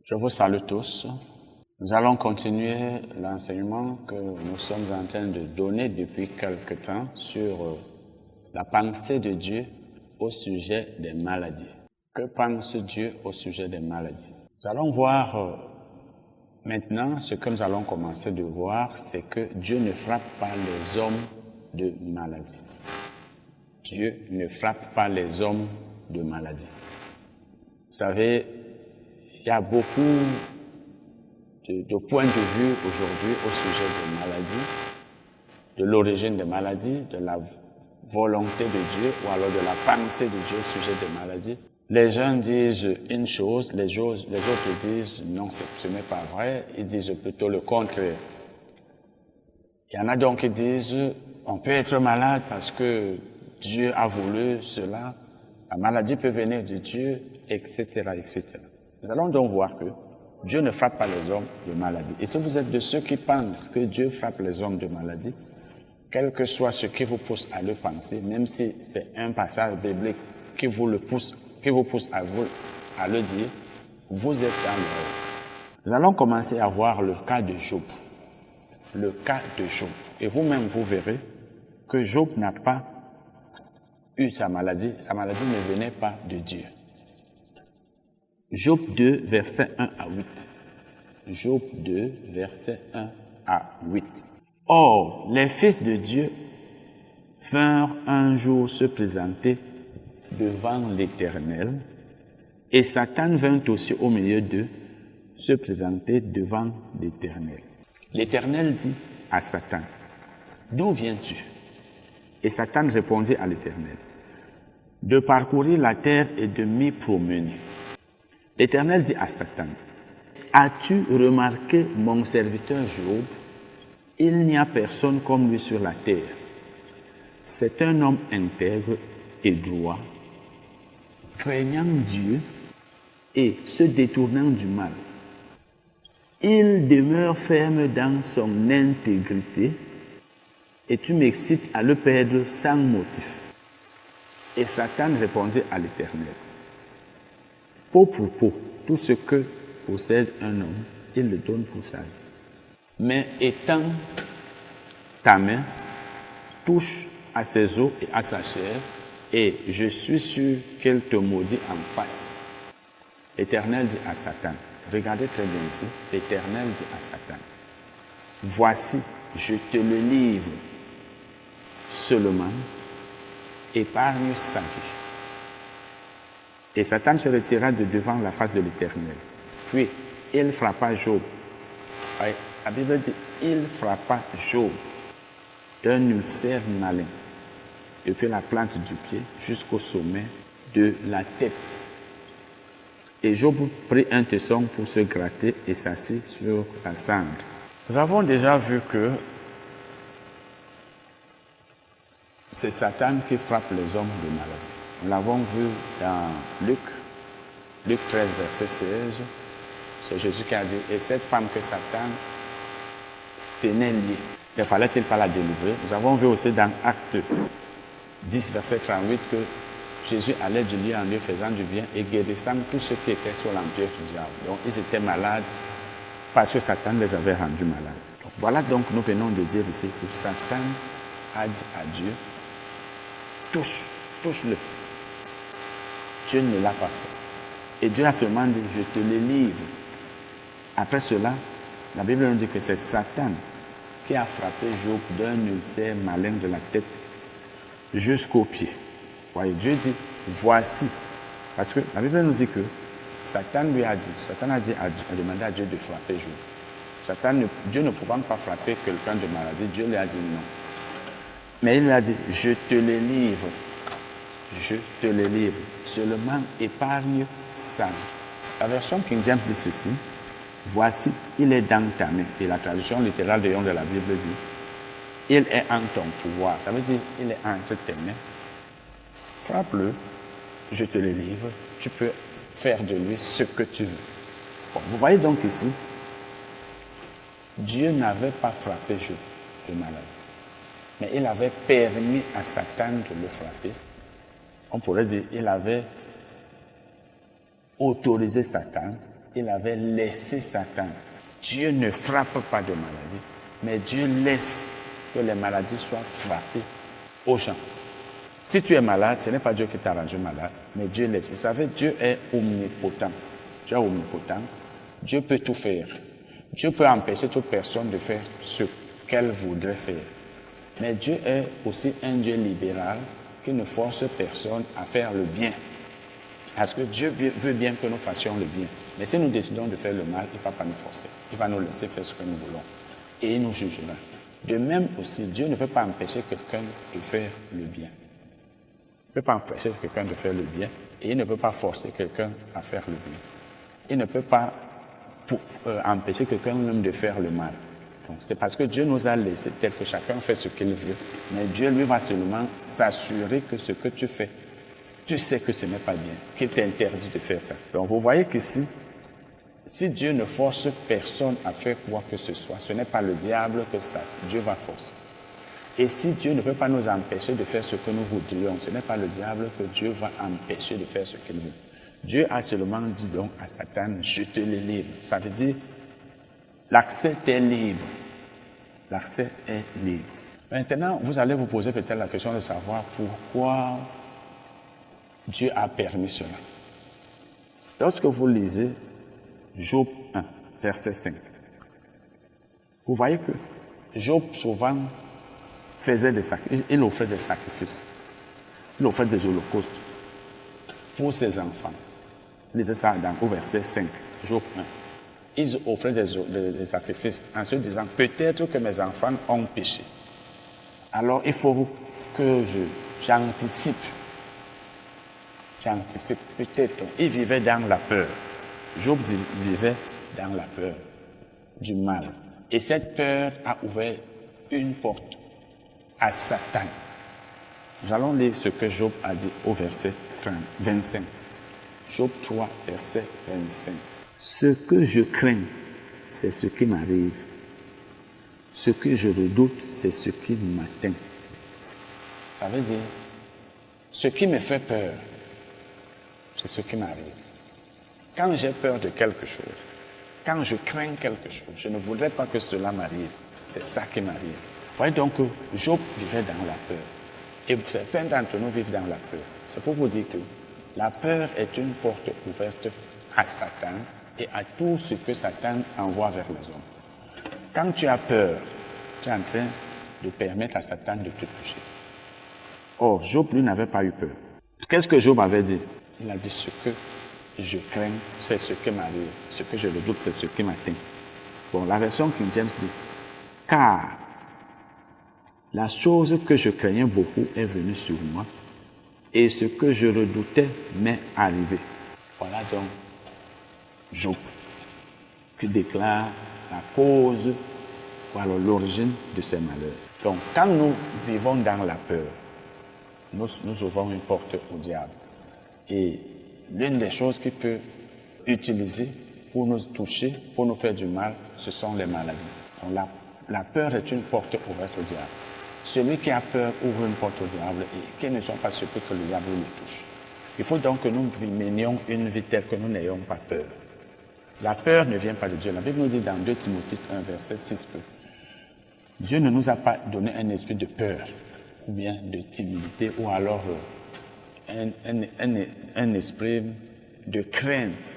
Je vous salue tous. Nous allons continuer l'enseignement que nous sommes en train de donner depuis quelque temps sur la pensée de Dieu au sujet des maladies. Que pense Dieu au sujet des maladies? Nous allons voir maintenant, ce que nous allons commencer de voir, c'est que Dieu ne frappe pas les hommes de maladie. Dieu ne frappe pas les hommes de maladie. Vous savez, il y a beaucoup de points de vue aujourd'hui au sujet des maladies, de l'origine des maladies, de la volonté de Dieu ou alors de la pensée de Dieu au sujet des maladies. Les uns disent une chose, les autres disent non, ce n'est pas vrai, ils disent plutôt le contraire. Il y en a donc qui disent on peut être malade parce que Dieu a voulu cela, la maladie peut venir de Dieu, etc., etc. Nous allons donc voir que Dieu ne frappe pas les hommes de maladie. Et si vous êtes de ceux qui pensent que Dieu frappe les hommes de maladie, quel que soit ce qui vous pousse à le penser, même si c'est un passage biblique qui vous pousse à le dire, vous êtes dans l'erreur. Nous allons commencer à voir le cas de Job. Le cas de Job. Et vous-même, vous verrez que Job n'a pas eu sa maladie ne venait pas de Dieu. Job 2, versets 1 à 8. Job 2, versets 1 à 8. Or, les fils de Dieu vinrent un jour se présenter devant l'Éternel, et Satan vint aussi au milieu d'eux se présenter devant l'Éternel. L'Éternel dit à Satan, « D'où viens-tu » Et Satan répondit à l'Éternel, « De parcourir la terre et de m'y promener. » L'Éternel dit à Satan, « As-tu remarqué mon serviteur Job? Il n'y a personne comme lui sur la terre. C'est un homme intègre et droit, craignant Dieu et se détournant du mal. Il demeure ferme dans son intégrité et tu m'excites à le perdre sans motif. » Et Satan répondit à l'Éternel, « Peau pour peau, tout ce que possède un homme, il le donne pour sa vie. Mais étends ta main, touche à ses os et à sa chair, et je suis sûr qu'elle te maudit en face. » L'Éternel dit à Satan, regardez très bien ici, l'Éternel dit à Satan, « Voici, je te le livre seulement, épargne sa vie. » Et Satan se retira de devant la face de l'Éternel. Puis, il frappa Job. La Bible dit, il frappa Job d'un ulcère malin, depuis la plante du pied jusqu'au sommet de la tête. Et Job prit un tesson pour se gratter et s'assit sur la cendre. Nous avons déjà vu que c'est Satan qui frappe les hommes de maladie. Nous l'avons vu dans Luc 13, verset 16. C'est Jésus qui a dit, et cette femme que Satan tenait liée, ne fallait-il pas la délivrer? Nous avons vu aussi dans Actes 10, verset 38, que Jésus allait de lieu en lieu faisant du bien et guérissant tous ceux qui étaient sous l'empire du diable. Donc ils étaient malades parce que Satan les avait rendus malades. Donc, voilà donc nous venons de dire ici que Satan a dit à Dieu, touche-le. Dieu ne l'a pas fait. Et Dieu a seulement dit, je te le livre. Après cela, la Bible nous dit que c'est Satan qui a frappé Job d'un ulcère malin de la tête jusqu'aux pieds. Voyez, Dieu dit, voici. Parce que la Bible nous dit que Satan a demandé à Dieu de frapper Job. Dieu ne pouvant pas frapper quelqu'un de maladie, Dieu lui a dit non. Mais il lui a dit, je te le livre. Je te le livre. Seulement épargne sa vie. La version King James dit ceci. Voici, il est dans ta main. Et la traduction littérale de la Bible dit, il est en ton pouvoir. Ça veut dire, il est entre tes mains. Frappe-le, je te le livre. Tu peux faire de lui ce que tu veux. Bon, vous voyez donc ici, Dieu n'avait pas frappé Job de maladie. Mais il avait permis à Satan de le frapper. On pourrait dire, il avait autorisé Satan il avait laissé Satan. Dieu ne frappe pas de maladie, mais Dieu laisse que les maladies soient frappées aux gens. Si tu es malade, ce n'est pas Dieu qui t'a rendu malade, mais Dieu laisse. Vous savez, Dieu est omnipotent. Dieu est omnipotent. Dieu peut tout faire. Dieu peut empêcher toute personne de faire ce qu'elle voudrait faire. Mais Dieu est aussi un Dieu libéral qui ne force personne à faire le bien. Parce que Dieu veut bien que nous fassions le bien. Mais si nous décidons de faire le mal, il ne va pas nous forcer. Il va nous laisser faire ce que nous voulons. Et il nous jugera. De même aussi, Dieu ne peut pas empêcher quelqu'un de faire le bien. Il ne peut pas empêcher quelqu'un de faire le bien. Et il ne peut pas forcer quelqu'un à faire le bien. Il ne peut pas empêcher quelqu'un même de faire le mal. Donc, c'est parce que Dieu nous a laissé tel que chacun fait ce qu'il veut. Mais Dieu, lui, va seulement s'assurer que ce que tu fais, tu sais que ce n'est pas bien, qu'il t'interdit de faire ça. Donc, vous voyez qu'ici, si Dieu ne force personne à faire quoi que ce soit, ce n'est pas le diable que Dieu va forcer. Et si Dieu ne peut pas nous empêcher de faire ce que nous voudrions, ce n'est pas le diable que Dieu va empêcher de faire ce qu'il veut. Dieu a seulement dit donc à Satan, je te les livre. Ça veut dire, l'accès est libre. L'accès est libre. Maintenant, vous allez vous poser peut-être la question de savoir pourquoi Dieu a permis cela. Lorsque vous lisez Job 1, verset 5, vous voyez que Job souvent faisait des sacrifices, il offrait des sacrifices, il offrait des holocaustes pour ses enfants. Lisez ça au verset 5, Job 1. Ils offraient des sacrifices en se disant, peut-être que mes enfants ont péché. Alors il faut que j'anticipe. J'anticipe, peut-être. Ils vivaient dans la peur. Job vivait dans la peur du mal. Et cette peur a ouvert une porte à Satan. Nous allons lire ce que Job a dit au verset 25. Job 3, verset 25. Ce que je crains, c'est ce qui m'arrive. Ce que je redoute, c'est ce qui m'atteint. Ça veut dire, ce qui me fait peur, c'est ce qui m'arrive. Quand j'ai peur de quelque chose, quand je crains quelque chose, je ne voudrais pas que cela m'arrive. C'est ça qui m'arrive. Vous voyez donc que Job vivait dans la peur. Et certains d'entre nous vivent dans la peur. C'est pour vous dire que la peur est une porte ouverte à Satan et à tout ce que Satan envoie vers les hommes. Quand tu as peur, tu es en train de permettre à Satan de te toucher. Or, Job, lui, n'avait pas eu peur. Qu'est-ce que Job avait dit? Il a dit, ce que je crains, c'est ce qui m'arrive. Ce que je redoute, c'est ce qui m'atteint. Bon, la version King James dit, car la chose que je craignais beaucoup est venue sur moi, et ce que je redoutais m'est arrivé. Voilà donc Job, qui déclare la cause, ou alors l'origine de ces malheurs. Donc, quand nous vivons dans la peur, nous ouvrons une porte au diable. Et l'une des choses qu'il peut utiliser pour nous toucher, pour nous faire du mal, ce sont les maladies. Donc, la peur est une porte ouverte au diable. Celui qui a peur ouvre une porte au diable et qui ne sont pas surpris que le diable le touche. Il faut donc que nous menions une vie telle que nous n'ayons pas peur. La peur ne vient pas de Dieu. La Bible nous dit dans 2 Timothée 1, verset 6 que Dieu ne nous a pas donné un esprit de peur ou bien de timidité ou alors un esprit de crainte.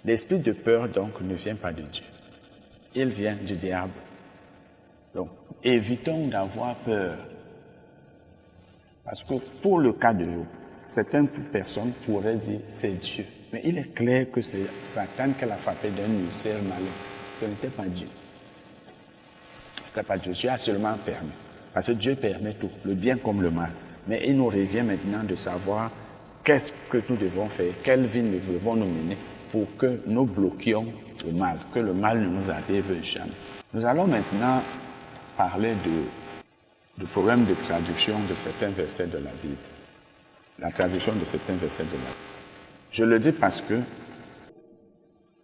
L'esprit de peur donc ne vient pas de Dieu. Il vient du diable. Donc, évitons d'avoir peur. Parce que pour le cas de Job, certaines personnes pourraient dire c'est Dieu. Mais il est clair que c'est Satan qui l'a frappé d'un ulcère malin. Ce n'était pas Dieu. Ce n'était pas Dieu. Dieu a seulement permis. Parce que Dieu permet tout, le bien comme le mal. Mais il nous revient maintenant de savoir qu'est-ce que nous devons faire, quelle vie nous devons nous mener pour que nous bloquions le mal, que le mal ne nous arrive jamais. Nous allons maintenant parler du problème de traduction de certains versets de la Bible. La traduction de certains versets de la Bible. Je le dis parce que,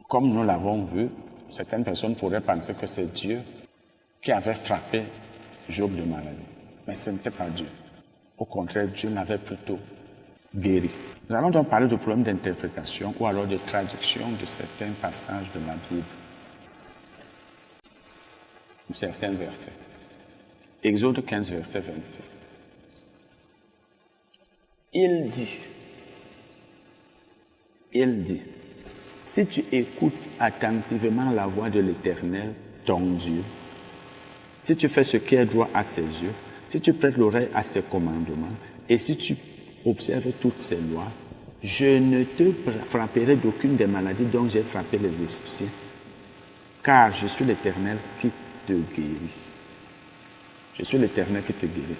comme nous l'avons vu, certaines personnes pourraient penser que c'est Dieu qui avait frappé Job de maladie. Mais ce n'était pas Dieu. Au contraire, Dieu l'avait plutôt guérit. Nous allons donc parler de problèmes d'interprétation ou alors de traduction de certains passages de la Bible, ou certains versets. Exode 15, verset 26. Il dit, si tu écoutes attentivement la voix de l'Éternel, ton Dieu, si tu fais ce qui est droit à ses yeux, si tu prêtes l'oreille à ses commandements, et si tu observes toutes ses lois, je ne te frapperai d'aucune des maladies dont j'ai frappé les Égyptiens, car je suis l'Éternel qui te guérit. Je suis l'Éternel qui te guérit.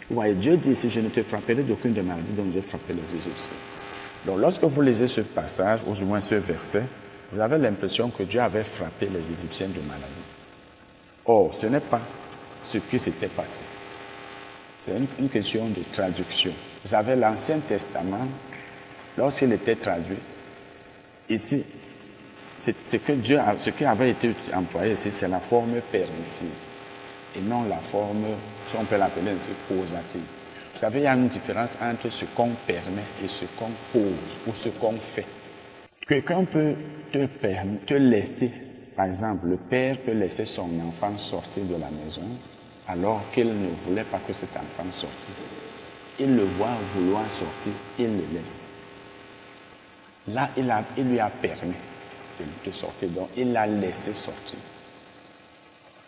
Vous voyez, Dieu dit ici, je ne te frapperai d'aucune des maladies dont j'ai frappé les Égyptiens. Donc, lorsque vous lisez ce passage, ou du moins ce verset, vous avez l'impression que Dieu avait frappé les Égyptiens de maladie. Or, ce n'est pas ce qui s'était passé. C'est une question de traduction. Vous savez, l'Ancien Testament, lorsqu'il était traduit, ici, ce qui avait été employé ici, c'est la forme permissive et non la forme, si on peut l'appeler ainsi, causative. Vous savez, il y a une différence entre ce qu'on permet et ce qu'on cause ou ce qu'on fait. Quelqu'un peut te laisser, par exemple, le père peut laisser son enfant sortir de la maison alors qu'il ne voulait pas que cet enfant sortisse. Il le voit vouloir sortir, il le laisse. Là, il lui a permis de sortir, donc il l'a laissé sortir.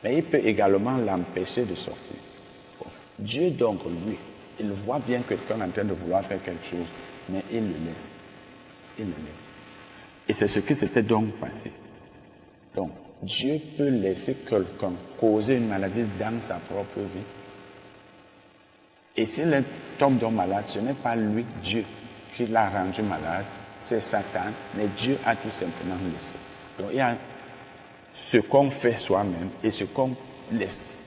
Mais il peut également l'empêcher de sortir. Bon. Dieu donc, lui, il voit bien quelqu'un en train de vouloir faire quelque chose, mais il le laisse. Il le laisse. Et c'est ce qui s'était donc passé. Donc, Dieu peut laisser quelqu'un causer une maladie dans sa propre vie. Et s'il tombe donc malade, ce n'est pas lui, Dieu, qui l'a rendu malade, c'est Satan, mais Dieu a tout simplement laissé. Donc, il y a ce qu'on fait soi-même et ce qu'on laisse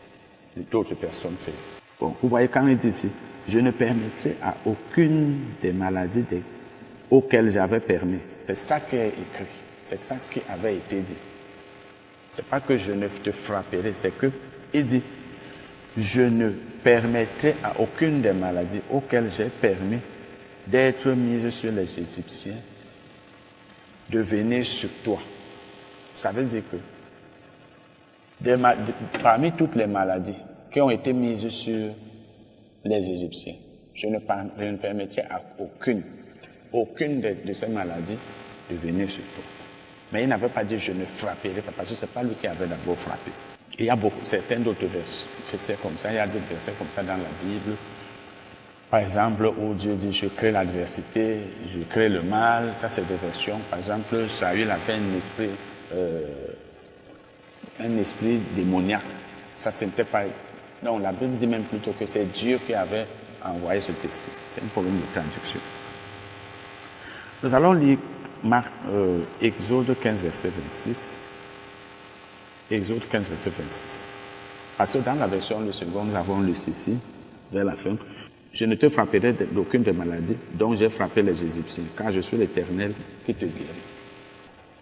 d'autres personnes faire. Bon, vous voyez, quand il dit ici, je ne permettrai à aucune des maladies auxquelles j'avais permis. C'est ça qui est écrit, c'est ça qui avait été dit. C'est pas que je ne te frapperai, c'est que il dit, je ne permettrai à aucune des maladies auxquelles j'ai permis d'être mise sur les Égyptiens de venir sur toi. Ça veut dire que parmi toutes les maladies qui ont été mises sur les Égyptiens, je ne permettrai à aucune de ces maladies de venir sur toi. Mais il n'avait pas dit je ne frapperai pas, parce que ce n'est pas lui qui avait d'abord frappé. Il y a certains d'autres versets comme ça, il y a d'autres versets comme ça dans la Bible. Par exemple, où Dieu dit je crée l'adversité, je crée le mal, ça c'est des versions. Par exemple, Saül a fait un esprit démoniaque. Ça c'était pas. Non, la Bible dit même plutôt que c'est Dieu qui avait envoyé cet esprit. C'est un problème de traduction. Nous allons lire Exode 15, verset 26. Exode 15, verset 26. Parce que dans la version de seconde, nous avons lu ceci, vers la fin. Je ne te frapperai d'aucune des maladies dont j'ai frappé les Égyptiens, car je suis l'Éternel qui te guérit.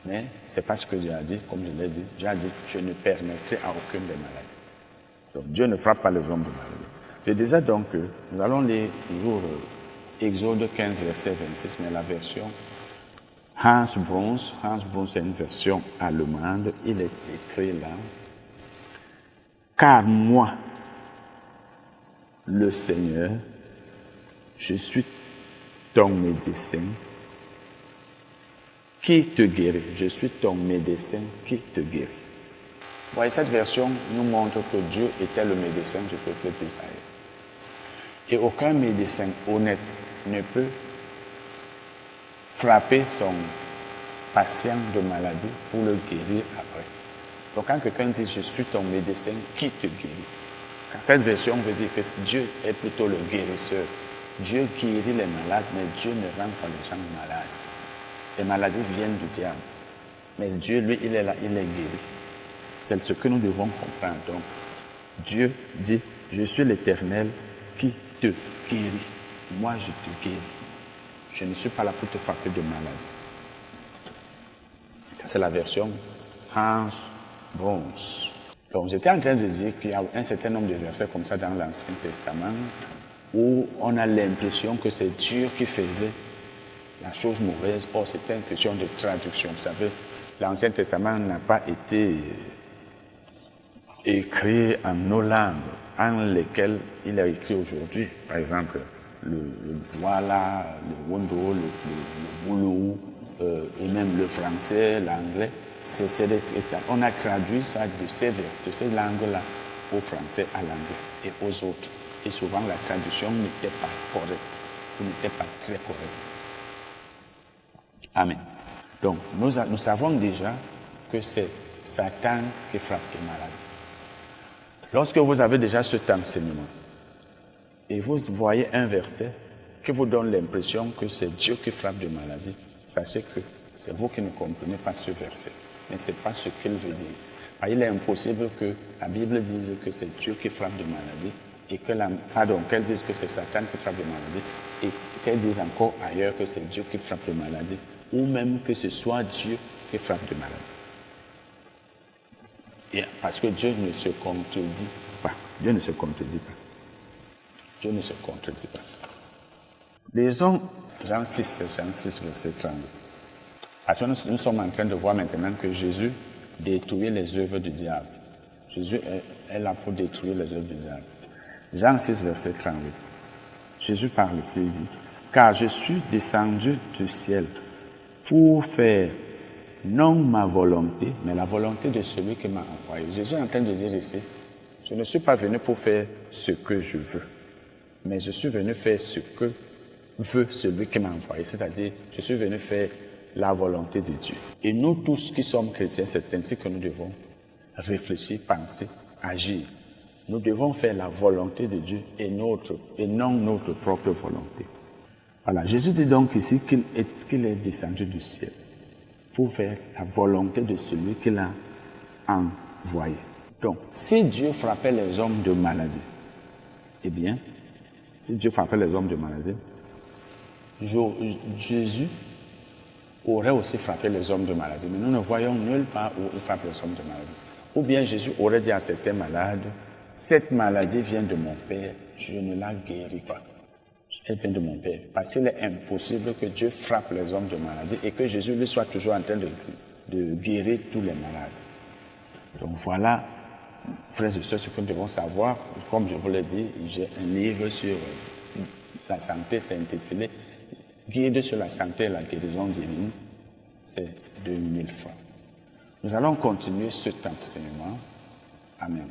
Mais ce n'est pas ce que Dieu a dit, comme je l'ai dit. Dieu a dit, je ne permettrai à aucune des maladies. Donc Dieu ne frappe pas les hommes de maladie. Je disais donc que nous allons lire toujours Exode 15, verset 26, mais la version Hans Bruns, c'est une version allemande, il est écrit là. Car moi, le Seigneur, je suis ton médecin qui te guérit. Je suis ton médecin qui te guérit. Vous voyez, cette version nous montre que Dieu était le médecin du peuple d'Israël. Et aucun médecin honnête ne peut frapper son patient de maladie pour le guérir après. Donc quand quelqu'un dit « je suis ton médecin qui te guérit », cette version veut dire que Dieu est plutôt le guérisseur. Dieu guérit les malades, mais Dieu ne rend pas les gens malades. Les maladies viennent du diable. Mais Dieu, lui, il est là, il est guéri. C'est ce que nous devons comprendre. Donc, Dieu dit, je suis l'Éternel qui te guérit. Moi, je te guéris. Je ne suis pas là pour te frapper de maladie. C'est la version Hans Bruns. Donc, j'étais en train de dire qu'il y a un certain nombre de versets comme ça dans l'Ancien Testament où on a l'impression que c'est Dieu qui faisait la chose mauvaise. Or, c'était une question de traduction. Vous savez, l'Ancien Testament n'a pas été écrit en nos langues, en lesquelles il est écrit aujourd'hui. Par exemple, le Douala, le Wondo, le Boulou, et même le français, l'anglais. On a traduit ça de ces langues-là au français, à l'anglais et aux autres. Et souvent, la traduction n'était pas correcte, ou n'était pas très correcte. Amen. Donc, nous savons déjà que c'est Satan qui frappe les malades. Lorsque vous avez déjà cet enseignement, et vous voyez un verset qui vous donne l'impression que c'est Dieu qui frappe des maladies, sachez que c'est vous qui ne comprenez pas ce verset. Mais ce n'est pas ce qu'il veut dire. Il est impossible que la Bible dise que c'est Dieu qui frappe des maladies et qu'elle dise que c'est Satan qui frappe des maladies et qu'elle dise encore ailleurs que c'est Dieu qui frappe des maladies ou même que ce soit Dieu qui frappe des maladies. Et parce que Dieu ne se contredit pas. Dieu ne se contredit pas. Dieu ne se contredit pas. Lisons Jean 6, verset 30. Parce que nous sommes en train de voir maintenant que Jésus détruit les œuvres du diable. Jésus est là pour détruire les œuvres du diable. Jean 6, verset 38. Jésus parle ici, il dit, « Car je suis descendu du ciel pour faire non ma volonté, mais la volonté de celui qui m'a envoyé. » Jésus est en train de dire ici, « Je ne suis pas venu pour faire ce que je veux, mais je suis venu faire ce que veut celui qui m'a envoyé. » C'est-à-dire, je suis venu faire la volonté de Dieu. Et nous tous qui sommes chrétiens, c'est ainsi que nous devons réfléchir, penser, agir. Nous devons faire la volonté de Dieu et non notre propre volonté. Voilà, Jésus dit donc ici qu'il est descendu du ciel pour faire la volonté de celui qu'il a envoyé. Donc, si Dieu frappait les hommes de maladie, eh bien, si Dieu frappait les hommes de maladie, Jésus aurait aussi frappé les hommes de maladie. Mais nous ne voyons nulle part où il frappe les hommes de maladie. Ou bien Jésus aurait dit à certains malades, cette maladie vient de mon Père, je ne la guéris pas. Elle vient de mon Père. Parce qu'il est impossible que Dieu frappe les hommes de maladie et que Jésus lui soit toujours en train de guérir tous les malades. Donc voilà, frères et sœurs, ce que nous devons savoir. Comme je vous l'ai dit, j'ai un livre sur la santé, c'est intitulé Guide sur la santé et la guérison divine. C'est 2000 francs. Nous allons continuer cet enseignement. Amen.